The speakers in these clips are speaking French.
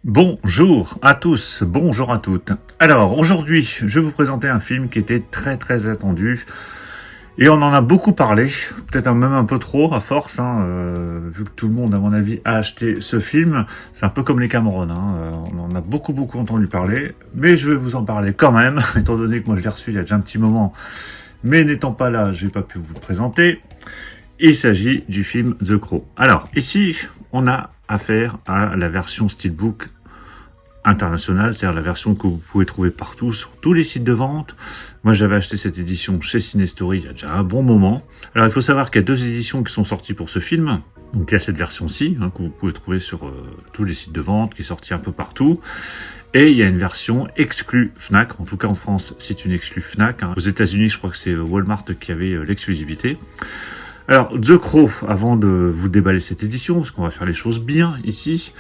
Bonjour à tous, bonjour à toutes. Alors aujourd'hui, je vais vous présenter un film qui était très attendu et on en a beaucoup parlé, peut-être même un peu trop à force, vu que tout le monde à mon avis a acheté ce film. C'est un peu comme les Cameron, on en a beaucoup entendu parler, mais je vais vous en parler quand même, étant donné que moi je l'ai reçu il y a déjà un petit moment, mais n'étant pas là, j'ai pas pu vous le présenter. Il s'agit du film The Crow. Alors ici, on a affaire à la version Steelbook internationale, c'est-à-dire la version que vous pouvez trouver partout sur tous les sites de vente. Moi, j'avais acheté cette édition chez Cinestory il y a déjà un bon moment. Alors, il faut savoir qu'il y a deux éditions qui sont sorties pour ce film. Donc, il y a cette version-ci, que vous pouvez trouver sur tous les sites de vente, qui est sortie un peu partout. Et il y a une version exclue Fnac. En tout cas, en France, c'est une exclue Fnac. Aux États-Unis, je crois que c'est Walmart qui avait l'exclusivité. Alors, The Crow, avant de vous déballer cette édition, parce qu'on va faire les choses bien ici,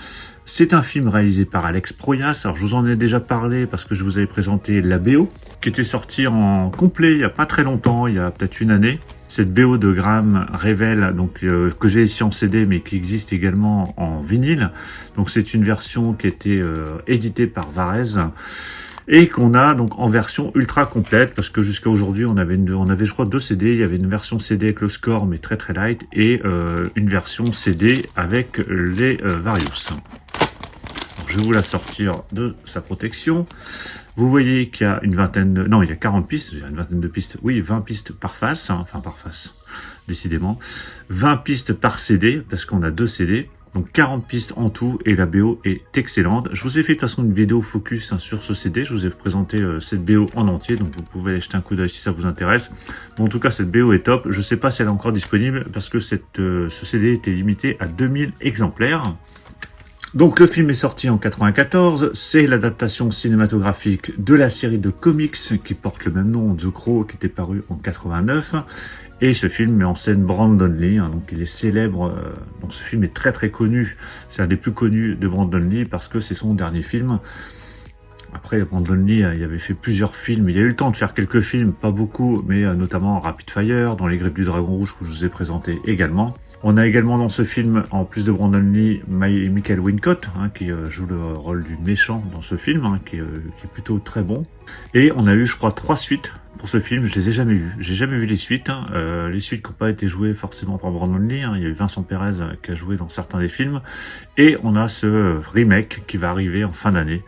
c'est un film réalisé par Alex Proyas. Alors, je vous en ai déjà parlé parce que je vous avais présenté la BO, qui était sortie en complet il n'y a pas très longtemps, il y a peut-être une année. Cette BO de Graham Revel, donc que j'ai ici en CD, mais qui existe également en vinyle. Donc, c'est une version qui a été éditée par Varese. Et qu'on a donc en version ultra complète, parce que jusqu'à aujourd'hui on avait je crois 2 CD, il y avait une version CD avec le score mais très light, et une version CD avec les Various. Donc, je vais vous la sortir de sa protection. Vous voyez qu'il y a une vingtaine de... Non, il y a 40 pistes, une vingtaine de pistes, oui, 20 pistes par face, enfin par face, décidément. 20 pistes par CD, parce qu'on a 2 CD. Donc 40 pistes en tout et la BO est excellente. Je vous ai fait de toute façon une vidéo focus sur ce CD. Je vous ai présenté cette BO en entier, donc vous pouvez aller jeter un coup d'œil si ça vous intéresse. Bon, en tout cas, cette BO est top. Je ne sais pas si elle est encore disponible parce que ce CD était limité à 2000 exemplaires. Donc le film est sorti en 94, c'est l'adaptation cinématographique de la série de comics qui porte le même nom, The Crow, qui était paru en 89. Et ce film met en scène Brandon Lee, donc il est célèbre, donc ce film est très connu, c'est un des plus connus de Brandon Lee parce que c'est son dernier film. Après, Brandon Lee, il avait fait plusieurs films, il a eu le temps de faire quelques films, pas beaucoup, mais notamment Rapid Fire, dans Les Griffes du Dragon Rouge que je vous ai présenté également. On a également dans ce film, en plus de Brandon Lee, Michael Wincott, qui joue le rôle du méchant dans ce film, qui est plutôt très bon. Et on a eu, je crois, 3 suites pour ce film, je les ai jamais vues. J'ai jamais vu les suites. Les suites qui n'ont pas été jouées forcément par Brandon Lee. Il y a eu Vincent Perez qui a joué dans certains des films. Et on a ce remake qui va arriver en fin d'année.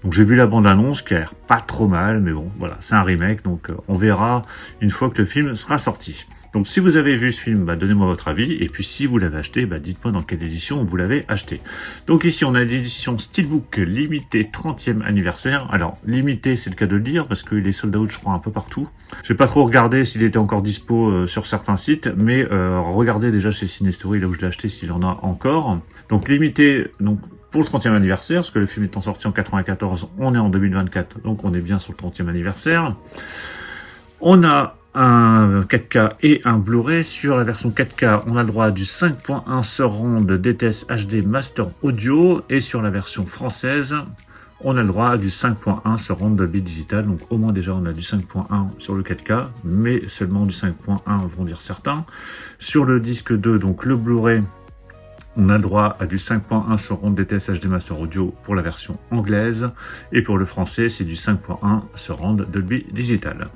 Donc j'ai vu la bande-annonce qui a l'air pas trop mal, mais bon, voilà, c'est un remake, donc on verra une fois que le film sera sorti. Donc si vous avez vu ce film, donnez-moi votre avis, et puis si vous l'avez acheté, dites-moi dans quelle édition vous l'avez acheté. Donc ici on a l'édition Steelbook limitée 30e anniversaire. Alors limité, c'est le cas de le dire, parce qu'il est sold out je crois un peu partout. J'ai pas trop regardé s'il était encore dispo sur certains sites, mais regardez déjà chez Cinestory, là où je l'ai acheté, s'il en a encore. Donc limité, donc pour le 30e anniversaire, parce que le film étant sorti en 94, on est en 2024, donc on est bien sur le 30e anniversaire. On a un 4K et un Blu-ray. Sur la version 4K, on a le droit du 5.1 surround DTS HD Master Audio, et sur la version française, on a le droit du 5.1 surround Dolby Digital. Donc au moins déjà on a du 5.1 sur le 4K, mais seulement du 5.1 vont dire certains. Sur le disque 2, donc le Blu-ray, on a le droit à du 5.1 surround DTS HD Master Audio pour la version anglaise, et pour le français, c'est du 5.1 surround Dolby Digital.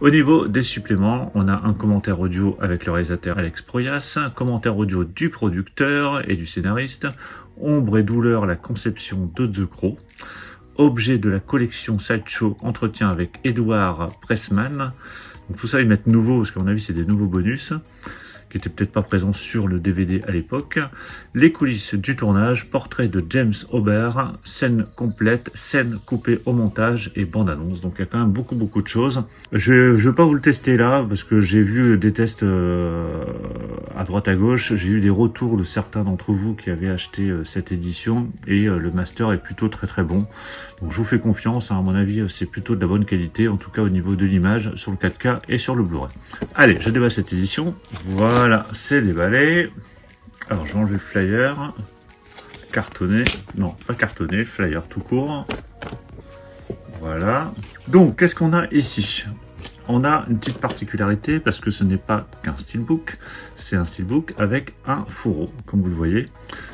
Au niveau des suppléments, on a un commentaire audio avec le réalisateur Alex Proyas, un commentaire audio du producteur et du scénariste, Ombre et douleur, la conception de The Crow, objet de la collection Sideshow, entretien avec Edward Pressman. Donc tout ça, ils mettent nouveau, parce qu'à mon avis, c'est des nouveaux bonus qui n'était peut-être pas présent sur le DVD à l'époque. Les coulisses du tournage, portrait de James Aubert, scène complète, scène coupée au montage et bande-annonce. Donc il y a quand même beaucoup de choses. Je ne vais pas vous le tester là, parce que j'ai vu des tests à droite à gauche. J'ai eu des retours de certains d'entre vous qui avaient acheté cette édition, et le master est plutôt très bon. Donc je vous fais confiance, à mon avis c'est plutôt de la bonne qualité, en tout cas au niveau de l'image, sur le 4K et sur le Blu-ray. Allez, je déballe cette édition. Voilà, c'est déballé. Alors je vais enlever le flyer. Cartonné, non pas cartonné, flyer tout court. Voilà. Donc qu'est-ce qu'on a ici? On a une petite particularité, parce que ce n'est pas qu'un steelbook, c'est un steelbook avec un fourreau, comme vous le voyez.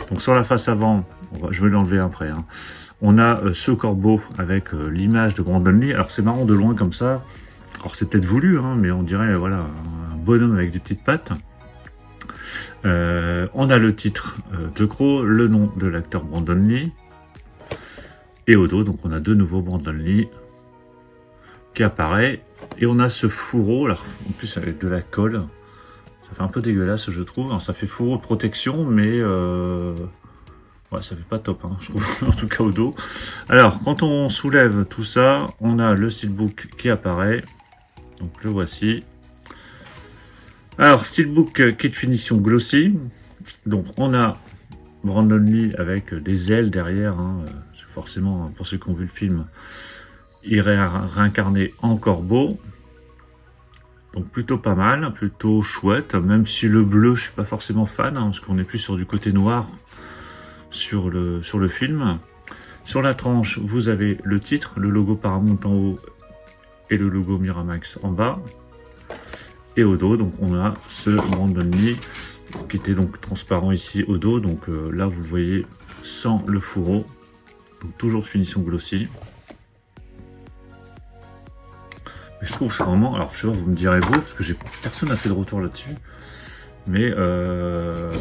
Donc sur la face avant, Je vais l'enlever après. Hein. On a ce corbeau avec l'image de Brandon Lee. Alors c'est marrant de loin comme ça. Alors c'est peut-être voulu, hein, mais on dirait voilà un bonhomme avec des petites pattes. On a le titre The Crow, le nom de l'acteur Brandon Lee. Et au dos, donc on a de nouveau Brandon Lee qui apparaît. Et on a ce fourreau, alors en plus avec de la colle. Ça fait un peu dégueulasse, je trouve. Alors, ça fait fourreau de protection, mais ouais, ça fait pas top, hein, je trouve, en tout cas au dos. Alors, quand on soulève tout ça, on a le steelbook qui apparaît. Donc, le voici. Alors, steelbook kit finition glossy. Donc, on a Brandon Lee avec des ailes derrière. Hein, forcément, pour ceux qui ont vu le film, il est réincarné en corbeau. Donc plutôt pas mal, plutôt chouette, même si le bleu je suis pas forcément fan, hein, parce qu'on est plus sur du côté noir sur le film. Sur la tranche, vous avez le titre, le logo Paramount en haut et le logo Miramax en bas. Et au dos, donc on a ce Brandon Lee qui était donc transparent ici au dos, donc là vous le voyez sans le fourreau, donc toujours de finition glossy. Je trouve vraiment, alors je sais pas, vous me direz beau, parce que personne n'a fait de retour là-dessus, mais alors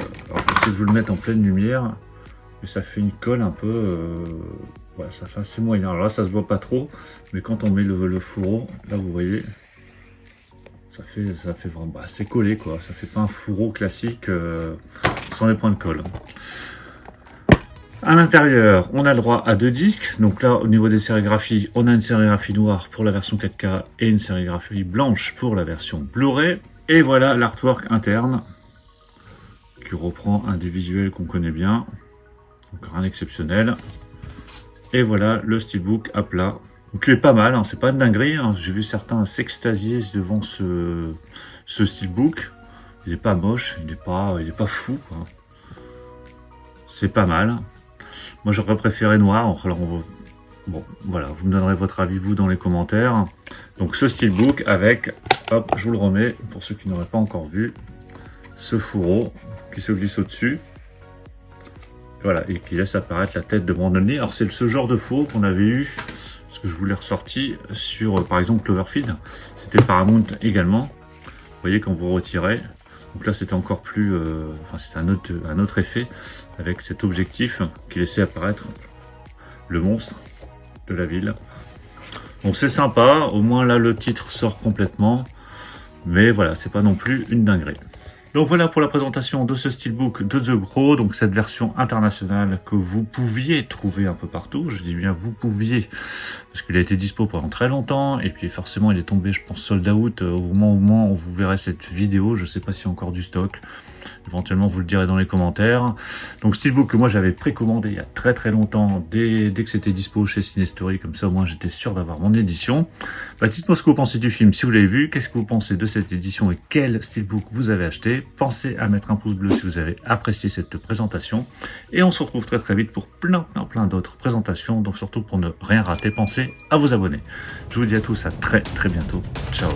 j'essaie de vous le mettre en pleine lumière, mais ça fait une colle un peu, ouais, ça fait assez moyen. Alors là ça se voit pas trop, mais quand on met le fourreau, là vous voyez, ça fait vraiment, bah, c'est collé quoi, ça fait pas un fourreau classique sans les points de colle. À l'intérieur, on a le droit à 2 disques. Donc là, au niveau des sérigraphies, on a une sérigraphie noire pour la version 4K et une sérigraphie blanche pour la version Blu-ray. Et voilà l'artwork interne qui reprend un des visuels qu'on connaît bien. Donc rien d'exceptionnel. Et voilà le steelbook à plat. Donc il est pas mal, hein, c'est pas une dinguerie. Hein. J'ai vu certains s'extasier devant ce steelbook. Il est pas moche, il est pas fou. C'est pas mal. Moi j'aurais préféré noir, alors bon voilà, vous me donnerez votre avis vous dans les commentaires. Donc ce steelbook avec, hop, je vous le remets pour ceux qui n'auraient pas encore vu, ce fourreau qui se glisse au-dessus. Voilà, et qui laisse apparaître la tête de Brandon Lee. Alors c'est ce genre de fourreau qu'on avait eu, ce que je vous l'ai ressorti sur par exemple Cloverfield, c'était Paramount également. Vous voyez quand vous retirez. Donc là c'était encore plus, enfin c'était un autre effet avec cet objectif qui laissait apparaître le monstre de la ville. Donc c'est sympa, au moins là le titre sort complètement, mais voilà, c'est pas non plus une dinguerie. Donc voilà pour la présentation de ce steelbook de The Crow, donc cette version internationale que vous pouviez trouver un peu partout. Je dis bien vous pouviez, parce qu'il a été dispo pendant très longtemps, et puis forcément il est tombé, je pense, sold out au moment où vous verrez cette vidéo. Je sais pas s'il y a encore du stock. Éventuellement, vous le direz dans les commentaires. Donc, steelbook que moi j'avais précommandé il y a très longtemps, dès que c'était dispo chez Cinestory, comme ça au moins j'étais sûr d'avoir mon édition. Bah, dites-moi ce que vous pensez du film si vous l'avez vu, qu'est-ce que vous pensez de cette édition et quel steelbook vous avez acheté. Pensez à mettre un pouce bleu si vous avez apprécié cette présentation. Et on se retrouve très vite pour plein d'autres présentations. Donc surtout pour ne rien rater, pensez à vous abonner. Je vous dis à tous à très bientôt. Ciao.